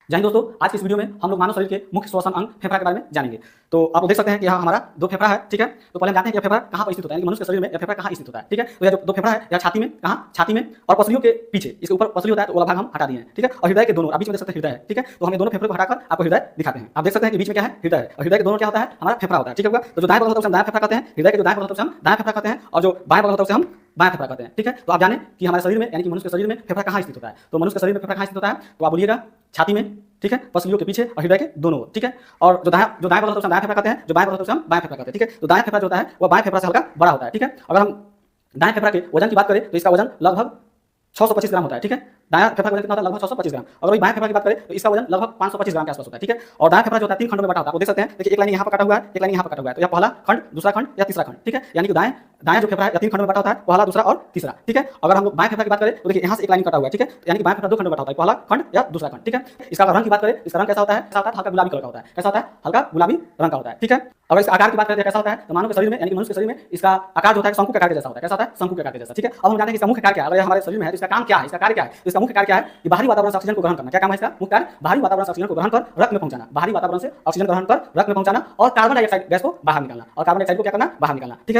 जय हिंद दोस्तों, आज की इस वीडियो में हम लोग मानव शरीर के मुख्य श्वसन अंग फेफड़ा के बारे में जानेंगे। तो आप लोग देख सकते हैं कि यहाँ हमारा दो फेफड़ा है, ठीक है। तो पहले हम जानते हैं कि फेफड़ा कहाँ पर स्थित होता है, यानी कि मनुष्य के शरीर में यह फेफड़ा कहाँ स्थित होता है, ठीक है। तो यह जो दो फेफड़ा है यह छाती में, कहाँ छाती में और पसलियों के पीछे, इसके ऊपर पसली होता है तो वाला भाग हम हटा दिए हैं, ठीक है। और हृदय के दोनों, आप बीच में देख सकते हैं हृदय है, ठीक है। तो हम दोनों फेफड़े को हटाकर आपको हृदय दिखाते हैं। आप देख सकते हैं कि बीच में क्या है, हृदय है, और हृदय के दोनों क्या होता है, हमारा फेफड़ा होता है, ठीक है। तो जो दाएं बगल होता है उसे हम दायां फेफड़ा कहते हैं, हृदय के जो दाएं बगल होता है उसे हम दायां फेफड़ा कहते हैं, और जो बाएं बगल होता है उसे हम बाएं फेफड़ा कहते हैं, ठीक है। तो आप जाने कि हमारे शरीर में, यानी कि मनुष्य के शरीर में फेफड़ा कहाँ स्थित होता है। तो मनुष्य के शरीर में फेफड़ा कहाँ स्थित होता है, तो आप बोलिएगा छाती में, ठीक है, पसलियों के पीछे और हृदय के दोनों ओर, ठीक है। और जो दाएं बगल होता है उसे हम दायां फेफड़ा कहते हैं, जो बाएं बगल होता है उसे हम बाएं फेफड़ा कहते हैं, ठीक है। तो दाएं फेफड़ा जो होता है वो बाएं फेफड़ा से हल्का बड़ा होता है, ठीक है। अगर हम दाएं फेफड़ा के वजन की बात करें तो इसका वजन लगभग 625 ग्राम होता है, ठीक है। दायां फेफड़ा का वजन कितना होता है, लगभग 625 ग्राम। अगर वही बाएं फेफड़ा की बात करें तो इसका वजन लगभग 525 ग्राम के आसपास होता है, ठीक है। और दायां फेफड़ा जो होता है 3 खंडों में बटा होता है, आप देख सकते हैं। देखिए एक लाइन यहाँ पर काटा हुआ है, एक लाइन यहाँ पर काटा हुआ है। तो यह पहला खंड, दूसरा खंड या तीसरा खंड, ठीक है। यानी कि दाएं दायां जो फेफड़ा है 3 खंडों में बटा होता है, पहला, दूसरा और तीसरा, ठीक है। अगर हम लोग बाएं फेफड़ा की बात करें तो देखिए यहाँ से एक लाइन कटा हुआ है, ठीक है। यानी कि बाएं फेफड़ा 2 खंडों में बटा होता है, पहला खंड या दूसरा खंड, ठीक है। इसका रंग की बात करें, इसका रंग कैसा होता है, हल्का गुलाबी कलर का होता है। कैसा होता है, हल्का गुलाबी रंग का होता है, ठीक है। अगर इसका आकार की बात करें तो कैसा होता है, तो मानव के शरीर में, यानी कि मनुष्य के शरीर में इसका आकार जो होता है शंकु के आकार के जैसा होता है। कैसा होता है, शंकु के आकार के जैसा, ठीक है। अब हम जानते हैं कि इसका मुख्य कार्य क्या है। अगर हमारे शरीर में है तो इसका काम क्या है, इसका कार्य क्या है। तो इसका मुख्य कार्य क्या है कि बाहरी वातावरण से ऑक्सीजन को ग्रहण करना। क्या काम है इसका, मुख्य कार्य बाहरी वातावरण से ऑक्सीजन को ग्रहण कर रक्त में पहुंचाना, बाहरी वातावरण से ऑक्सीजन ग्रहण कर रक्त में पहुंचाना और कार्बन डाइऑक्साइड गैस को बाहर निकालना, और कार्बन डाइऑक्साइड को क्या करना, बाहर निकालना, ठीक है।